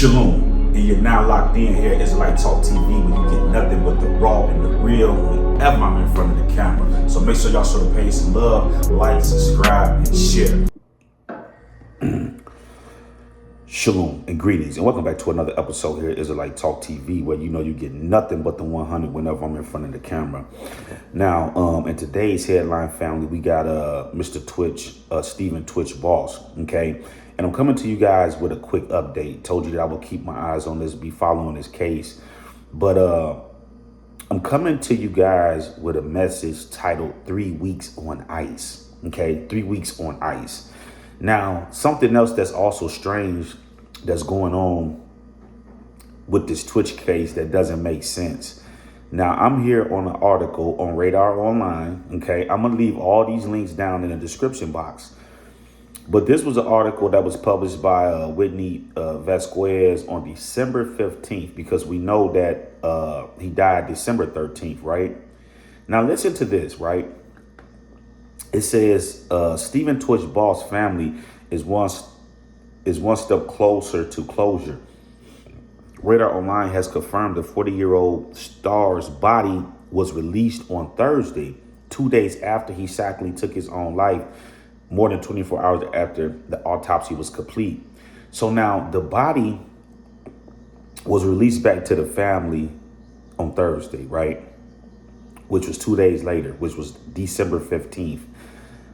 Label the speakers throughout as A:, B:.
A: Shalom, and you're now locked in here at Israelite Talk TV, where you get nothing but the raw and the real whenever I'm in front of the camera. So make sure y'all show the page some love, like, subscribe, and share. Shalom and greetings, and welcome back to another episode here at Israelite Talk TV, where you know you get nothing but the 100 whenever I'm in front of the camera. Now, in today's headline family, we got Mr. Twitch, Stephen Twitch Boss, okay? And I'm coming to you guys with a quick update. Told you that I will keep my eyes on this, be following this case. But I'm coming to you guys with a message titled 3 weeks on ice, okay? 3 weeks on ice. Now, something else that's also strange that's going on with this Twitch case that doesn't make sense. Now, I'm here on an article on Radar Online, okay? I'm going to leave all these links down in the description box. But this was an article that was published by Whitney Vasquez on December 15th, because we know that he died December 13th, right? Now, listen to this, right? It says Stephen Twitch Boss family is one step closer to closure. Radar Online has confirmed the 40-year-old star's body was released on Thursday, 2 days after he sadly took his own life, more than 24 hours after the autopsy was complete. So now the body was released back to the family on Thursday, right? Which was 2 days later, which was December 15th.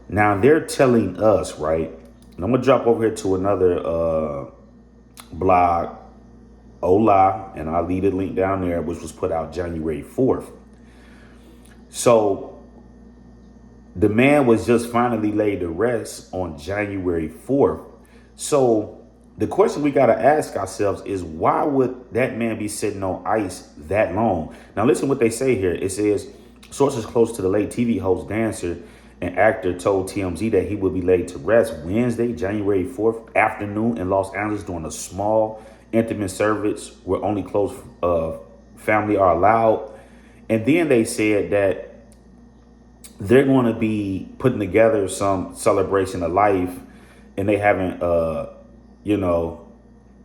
A: Now they're telling us, right? And I'm gonna drop over here to another blog, Ola, and I'll leave the link down there, which was put out January 4th. So the man was just finally laid to rest on January 4th. So the question we got to ask ourselves is, why would that man be sitting on ice that long? Now, listen what they say here. It says, sources close to the late TV host, dancer, and actor told TMZ that he would be laid to rest Wednesday, January 4th afternoon in Los Angeles during a small, intimate service where only close family are allowed. And then they said that they're going to be putting together some celebration of life, and they haven't, and I'm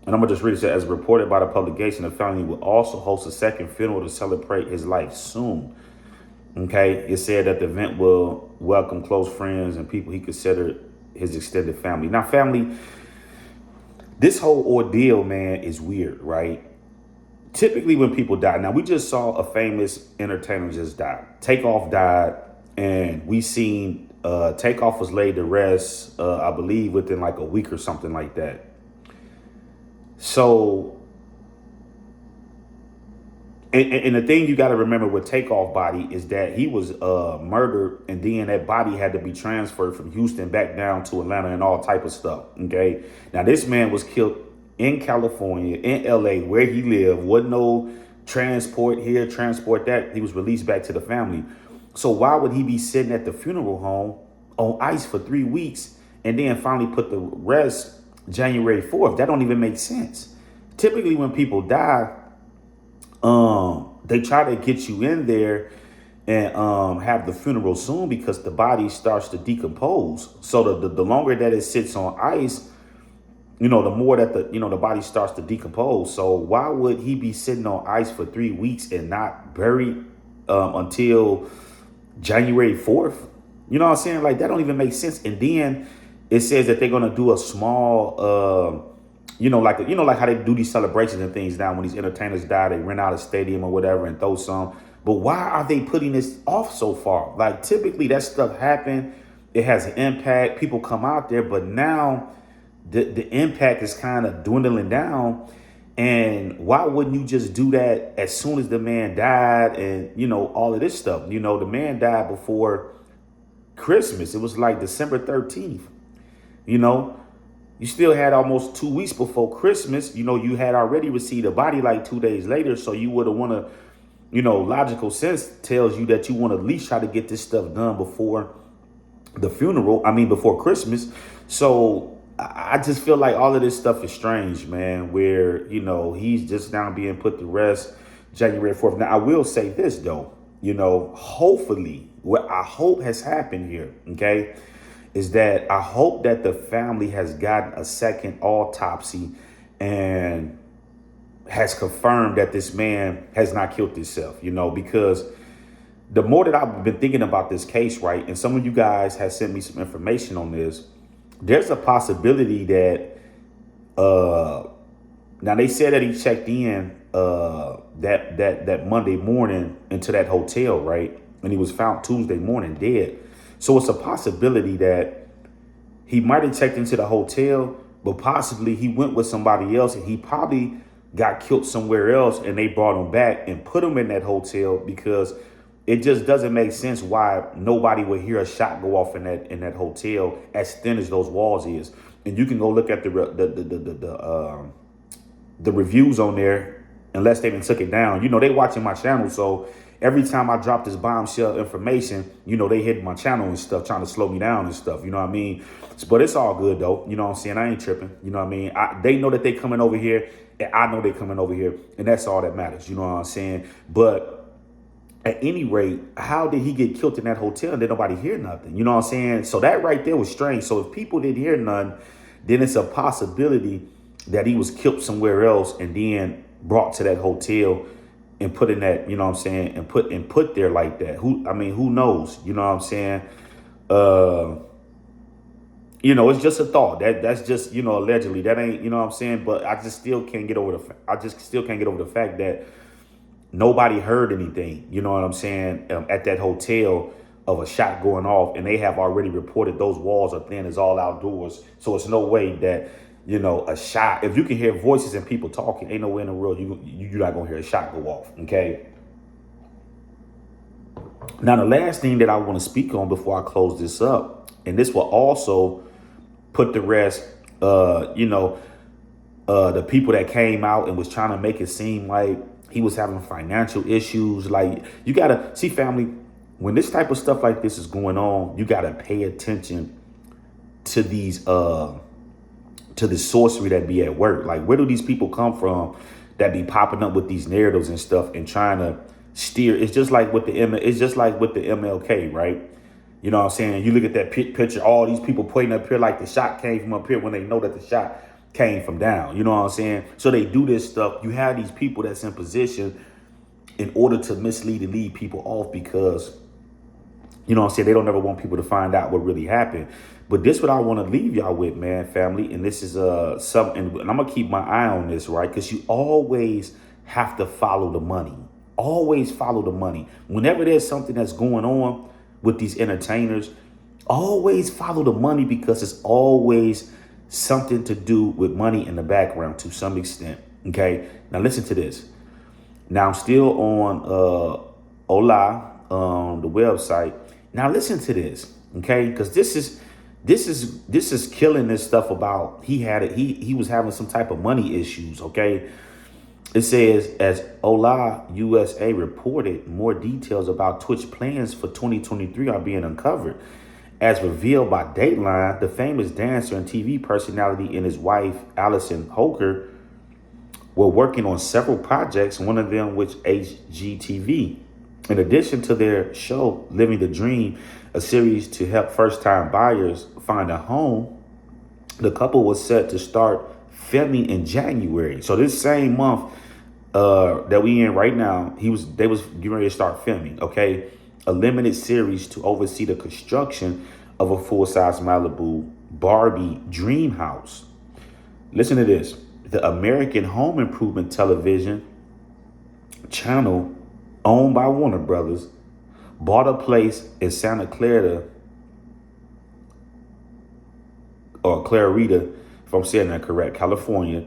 A: going to just read it. As reported by the publication, the family will also host a second funeral to celebrate his life soon. Okay. It said that the event will welcome close friends and people he considered his extended family. Now, family, this whole ordeal, man, is weird, right? Typically when people die, now we just saw a famous entertainer just die. Takeoff died. And we seen Takeoff was laid to rest, I believe, within like a week or something like that. So, and the thing you got to remember with Takeoff body is that he was murdered, and then that body had to be transferred from Houston back down to Atlanta and all type of stuff. Okay. Now, this man was killed in California, in LA, where he lived. Wasn't no transport here, transport that. He was released back to the family. So why would he be sitting at the funeral home on ice for 3 weeks and then finally put the rest January 4th? That don't even make sense. Typically when people die, they try to get you in there and have the funeral soon, because the body starts to decompose. So the longer that it sits on ice, the more that the body starts to decompose. So why would he be sitting on ice for 3 weeks and not buried until January 4th? You know what I'm saying? Like, that don't even make sense. And then it says that they're going to do a small, like how they do these celebrations and things now. When these entertainers die, they rent out a stadium or whatever and throw some. But why are they putting this off so far? Like, typically that stuff happen. It has an impact. People come out there. But now the impact is kind of dwindling down. And why wouldn't you just do that as soon as the man died and, all of this stuff? The man died before Christmas. It was like December 13th. You still had almost 2 weeks before Christmas. You had already received a body like 2 days later. So you would have want to, logical sense tells you that you want to at least try to get this stuff done before the funeral. Before Christmas. So I just feel like all of this stuff is strange, man, where, he's just now being put to rest January 4th. Now, I will say this, though, hopefully what I hope has happened here, okay, is that I hope that the family has gotten a second autopsy and has confirmed that this man has not killed himself, because the more that I've been thinking about this case, right, and some of you guys have sent me some information on this, there's a possibility that now they said that he checked in that Monday morning into that hotel, right? And he was found Tuesday morning dead. So it's a possibility that he might have checked into the hotel, but possibly he went with somebody else and he probably got killed somewhere else and they brought him back and put him in that hotel, because it just doesn't make sense why nobody would hear a shot go off in that hotel as thin as those walls is. And you can go look at the reviews on there, unless they even took it down. They watching my channel, so every time I drop this bombshell information, they hit my channel and stuff, trying to slow me down and stuff. You know what I mean? But it's all good though. You know what I'm saying? I ain't tripping. You know what I mean? They know that they coming over here, and I know they coming over here, and that's all that matters. You know what I'm saying? But at any rate, how did he get killed in that hotel and did nobody hear nothing? You know what I'm saying? So that right there was strange. So if people didn't hear none, then it's a possibility that he was killed somewhere else and then brought to that hotel and put in that, you know what I'm saying, and put there like that. Who knows? You know what I'm saying? It's just a thought. That's just, allegedly. That ain't, you know what I'm saying? But I just still can't get over the fact that nobody heard anything, you know what I'm saying, at that hotel of a shot going off, and they have already reported those walls are thin as all outdoors. So it's no way that, a shot, if you can hear voices and people talking, ain't no way in the world you're not gonna hear a shot go off, okay? Now, the last thing that I want to speak on before I close this up, and this will also put the rest, the people that came out and was trying to make it seem like he was having financial issues. Like, you gotta see, family, when this type of stuff like this is going on, you gotta pay attention to these to the sorcery that be at work. Like, where do these people come from that be popping up with these narratives and stuff and trying to steer? It's just like with the MLK, right? You know what I'm saying? You look at that picture, all these people pointing up here like the shot came from up here when they know that the shot came from down. You know what I'm saying? So they do this stuff. You have these people that's in position in order to mislead and lead people off, because, you know what I'm saying, they don't ever want people to find out what really happened. But this what I want to leave y'all with, man, family. And this is something, and I'm gonna keep my eye on this, right? Because you always have to follow the money. Always follow the money. Whenever there's something that's going on with these entertainers, always follow the money, because it's always something to do with money in the background to some extent. Okay, now listen to this. Now I'm still on Ola, the website. Now listen to this, okay? Because this is killing this stuff about he was having some type of money issues. Okay, it says, as Ola USA reported, more details about Twitch plans for 2023 are being uncovered. As revealed by Dateline, the famous dancer and TV personality and his wife, Allison Hoker, were working on several projects, one of them which HGTV. In addition to their show, Living the Dream, a series to help first-time buyers find a home, the couple was set to start filming in January. So this same month that we in right now, they was getting ready to start filming, okay? A limited series to oversee the construction of a full-size Malibu Barbie dream house. Listen to this. The American Home Improvement Television channel, owned by Warner Brothers, bought a place in Santa Clara, or Clarita, if I'm saying that correct, California,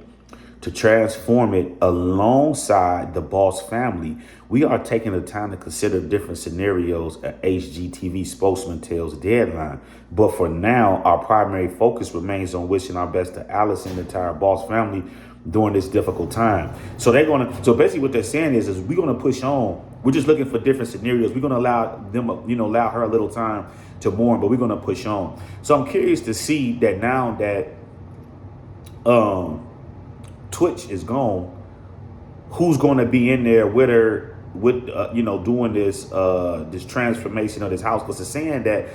A: to transform it alongside the Boss family. We are taking the time to consider different scenarios, a HGTV spokesman tells Deadline. But for now, our primary focus remains on wishing our best to Alice and the entire Boss family during this difficult time. So so basically what they're saying is we're gonna push on. We're just looking for different scenarios. We're gonna allow her a little time to mourn, but we're gonna push on. So I'm curious to see that now that Twitch is gone, who's going to be in there with her, doing this this transformation of this house? Because it's saying that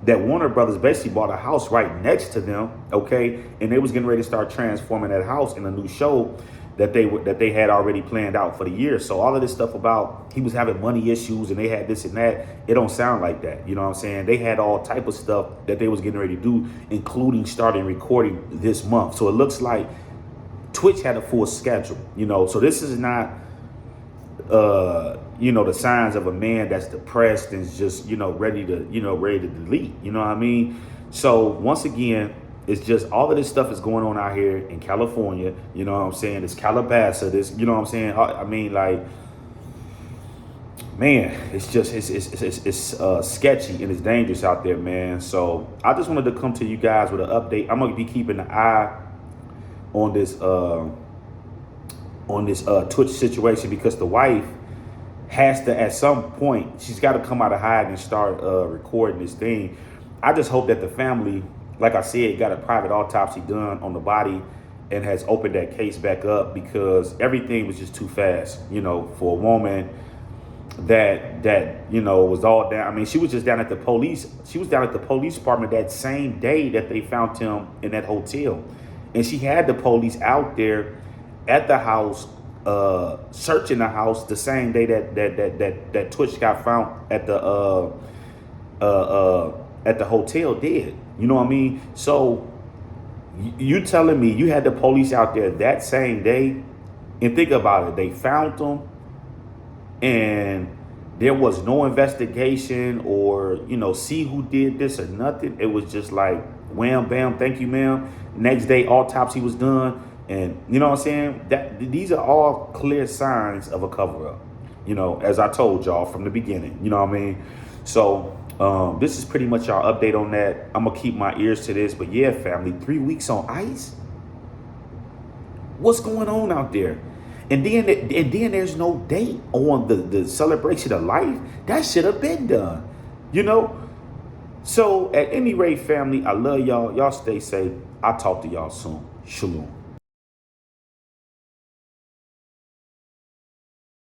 A: that Warner Brothers basically bought a house right next to them, okay, and they was getting ready to start transforming that house in a new show that they had already planned out for the year. So all of this stuff about he was having money issues and they had this and that, it don't sound like that. You know what I'm saying? They had all type of stuff that they was getting ready to do, including starting recording this month. So it looks like Twitch had a full schedule, you know. So this is not you know, the signs of a man that's depressed and is just, you know, ready to delete, you know what I mean? So once again, it's just all of this stuff is going on out here in California, you know what I'm saying? It's Calabasas, this, you know what I'm saying? I mean, like, man, it's just, it's sketchy and it's dangerous out there, man. So I just wanted to come to you guys with an update. I'm going to be keeping an eye on this Twitch situation, because the wife has to, at some point, she's got to come out of hiding and start recording this thing. I just hope that the family, like I said, got a private autopsy done on the body and has opened that case back up, because everything was just too fast, you know, for a woman that you know was all down. I mean, she was just down at the police. She was down at the police department that same day that they found him in that hotel, and she had the police out there at the house, searching the house the same day that Twitch got found at the hotel dead. You know what I mean? So you telling me you had the police out there that same day, and think about it, they found them and there was no investigation or, you know, see who did this or nothing. It was just like wham bam, thank you ma'am. Next day autopsy was done. And you know what I'm saying? That these are all clear signs of a cover-up, you know, as I told y'all from the beginning, you know what I mean? So this is pretty much our update on that. I'm gonna keep my ears to this, but yeah, family, 3 weeks on ice. What's going on out there? And then there's no date on the celebration of life. That should have been done, you know? So at any rate, family, I love y'all. Y'all stay safe. I'll talk to y'all soon. Shalom.